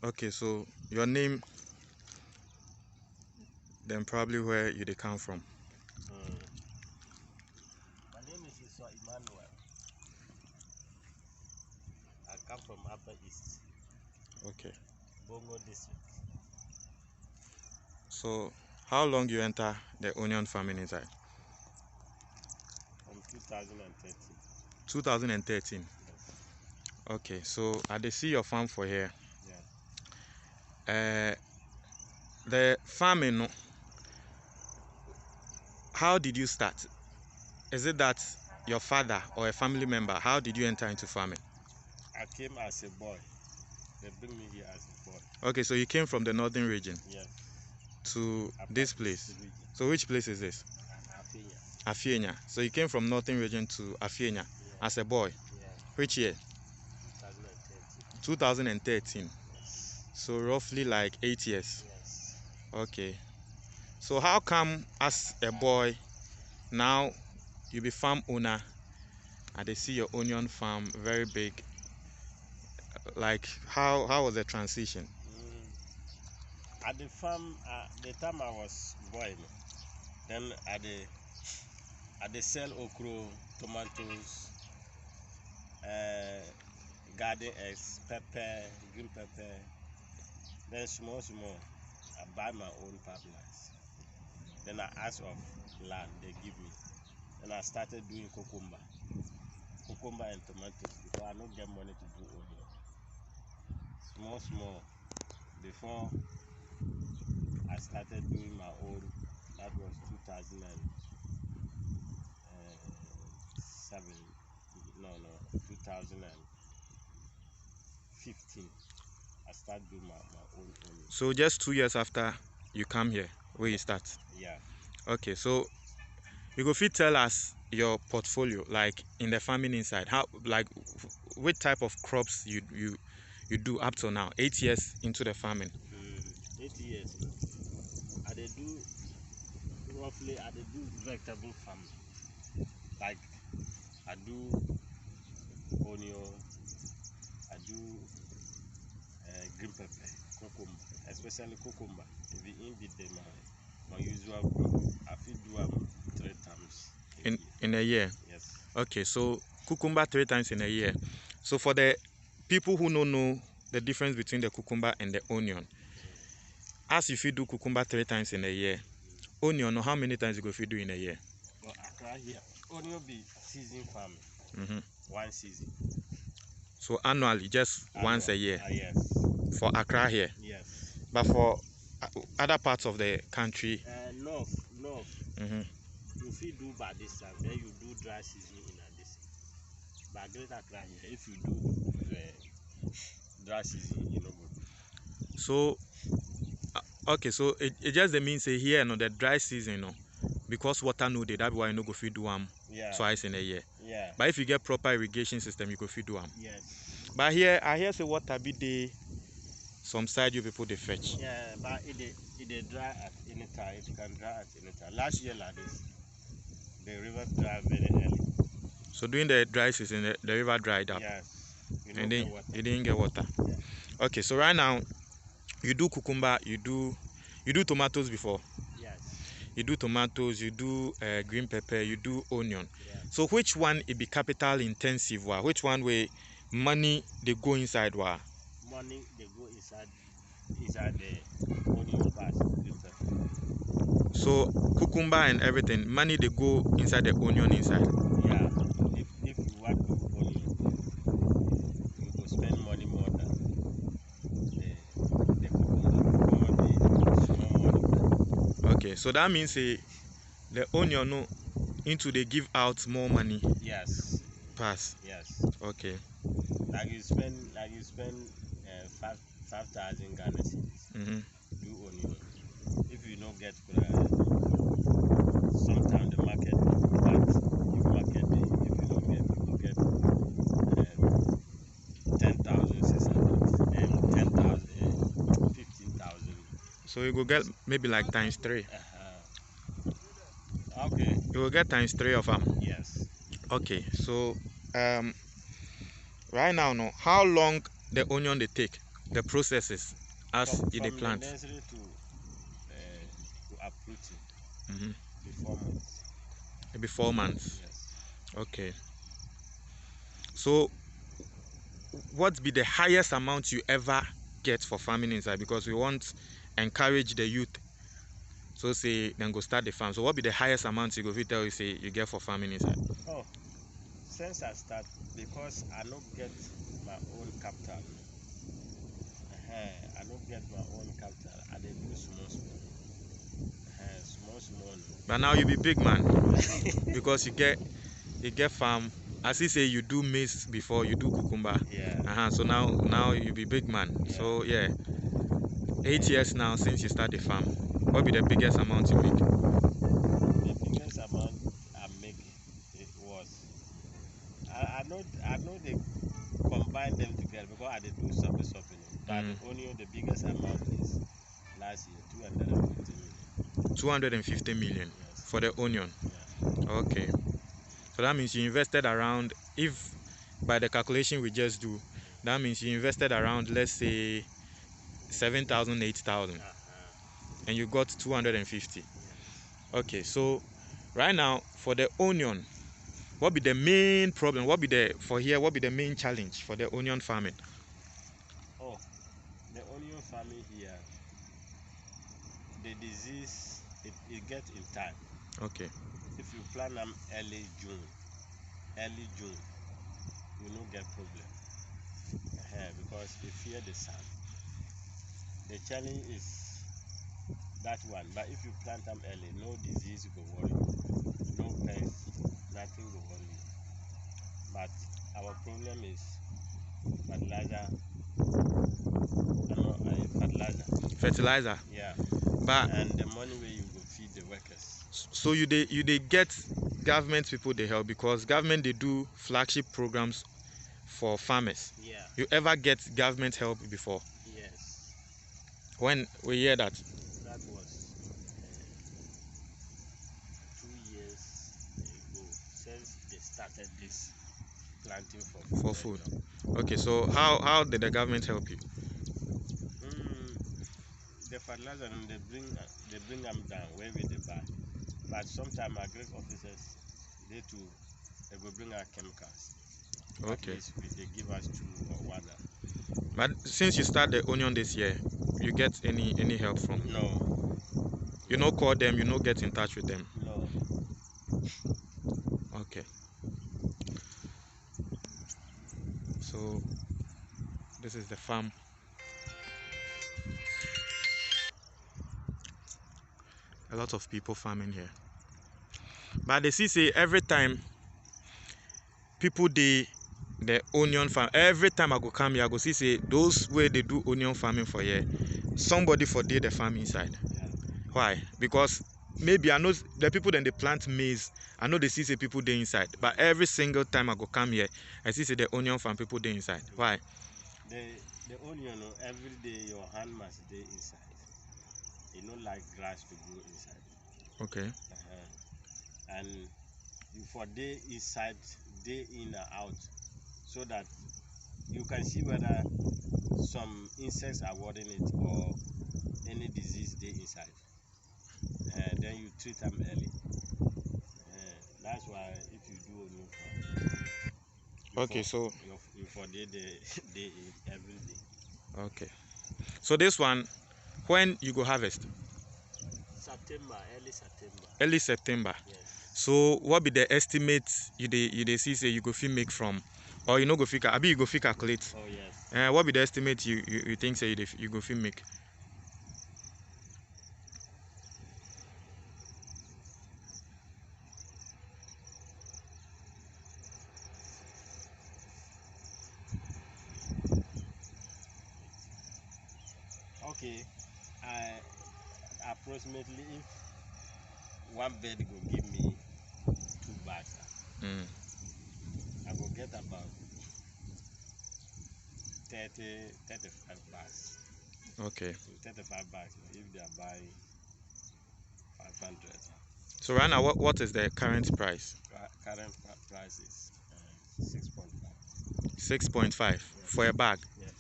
Okay, so your name, then probably where you they come from. My name is Emmanuel. I come from Upper East, Okay. Bongo district. So how long you enter the onion farming inside? From 2013. 2013. Yes. Okay, so I dey see your farm for here. Yeah. The farming, no, how did you start? Is it that your father or a family member, how did you enter into farming? I came as a boy. They bring me here as a boy. Okay, so you came from the northern region Yes. to Upper this East place. region. So which place is this? Afenya. Afienya. So you came from northern region to Afienya, Yeah. as a boy. Yeah. Which year? 2013. 2013. Yes. So roughly like 8 years. Yes. Okay. So how come as a boy now you be farm owner and they see your onion farm very big? Like how was the transition? At the farm, the time I was boy, then I sell okra, tomatoes, garden eggs, pepper, green pepper. Then small, I buy my own pipelines. Then I ask of land, they give me. Then I started doing cucumber and tomatoes because I don't get money to do onion. Small. Before I started doing my own, that was 2007. No, 2015. I started doing my own onion. So just 2 years after you come here, where you start? Yeah. Okay, so you go fit tell us your portfolio, like in the farming inside, how, like which type of crops you do up to now, 8 years into the farming. 8 years. I do roughly. I do vegetable farming. Like I do onion, I do green pepper, cucumber, especially cucumber. If you in the my usual crop, I feel do 3 times in a year. Yes. Okay, so cucumber 3 times in a year. So for the people who don't know the difference between the cucumber and the onion, as if you do cucumber 3 times in a year, onion, how many times you go if you do in a year? Well, Accra here, onion be season farming. 1 season. So annually, just once a year. Yes. For Accra here. Yes. But for other parts of the country, north. If you do by this time, then you do dry season in this. But Greater Accra here, if you do dry season, you know good. So okay, so it just means say here no the dry season no, because water no dey, that's why you no go fit do twice in a year. Yeah. But if you get proper irrigation system, you go fit do Yes. But here I hear say water be dey some side you people they fetch. Yeah, but it dry at any time. It can dry at any time. Last year like this, the river dry very early. So during the dry season, the river dried up. Yes. And then you didn't get water. Yeah. Okay, so right now you do cucumber, you do tomatoes before. Yes. You do tomatoes, you do green pepper, you do onion. Yeah. So which one it be capital intensive? Which one way money they go inside? Money they go inside the onion part, green pepper. So cucumber and everything, money they go inside the onion inside. Yeah. If you want to onion, you go spend money more than the cucumber. Be small money. Okay, so that means the onion no into they give out more money. Yes. Pass. Yes. Okay. Like you spend 5,000 Ghana cedis. Do onion. If you don't get sometimes the market, but if market if you don't get, you get 10,600 and 10,000, 15,000. So you go get maybe like times 3. Okay. You will get times 3 of them. Yes. Okay, so right now, no, how long the onion they take the processes as from, you dey from the plant. nursery to uprooting, Mm-hmm. before months. Maybe 4 months. Yes. Okay. So what be the highest amount you ever get for farming inside? Because we want encourage the youth. So say then go start the farm. So what be the highest amount you go fit tell you say you get for farming inside? Oh, since I start, because I don't get my own capital. I don't get my own capital. I dey do small small. Small small. But now you be big man because you get farm. As you say you do maize before, you do cucumber. Yeah. So now you be big man. Yeah. So yeah. 8 years now since you start the farm. What be the biggest amount you make? The biggest amount I make it was I know they combine them together because I did do something. But the onion, the biggest amount is last year 250 million. 250 million. Yes. For the onion. Yeah. Okay. So that means you invested around, if by the calculation we just do, that means you invested around, let's say 7,000, 8,000, and you got 250. Yes. Okay, so right now for the onion, what be the main problem? What be the main challenge for the onion farming? Oh, the onion farming here, the disease it gets in time. Okay. If you plant them early June, you no get problem. Because they fear the sun. The challenge is that one. But if you plant them early, no disease go worry you, no pest, nothing go worry you. But our problem is fertilizer. Fertilizer. Yeah. But And the money where you go feed the workers. so you they get government people they help, because government they do flagship programs for farmers. Yeah. You ever get government help before? Yes. When we hear that? That was 2 years ago since they started this planting for For food. Okay, so how did the government help you? The fertilizer they bring them down where we they buy. But sometimes agri officers they go bring our chemicals. Okay. At least they give us 2 or 1. But since you start the onion this year, you get any help from? No. You no call them, you no get in touch with them. No. Okay. So this is the farm. A lot of people farming here. But they see say every time people the onion farm, every time I go come here, I go see say those where they do onion farming for here, somebody for the farm inside. Yeah. Why? Because maybe I know the people then they plant maize. I know they see say people they inside. But every single time I go come here, I see say the onion farm people they inside. Why? The onion every day your hand must be inside. You don't like grass to grow inside. Okay. And you for day inside, day in and out, so that you can see whether some insects are watering it or any disease day inside. Then you treat them early. That's why if you do onion farm, Okay, so you for day in every day. okay. So this one, when you go harvest? September, early September. Early September. Yes. So what be the estimate you dey see say you go fit make from, or you no go fit? Abi you go fit calculate? Oh yes. What be the estimate you think say you go fit make? Okay. Approximately if one bed go give me 2 bags, I will get about 35 bags. Okay. 35 bags if they are buying 500. So right now, what is the current price? Current price is 6.5. 6.5 for a bag. Yes.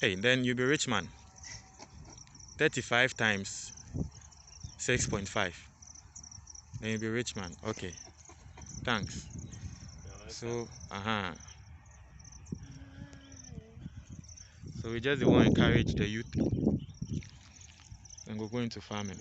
Hey, then you'll be rich man. 35 times 6.5. Then you'll be rich man. Okay. Thanks. So, so we just want to encourage the youth and go into farming.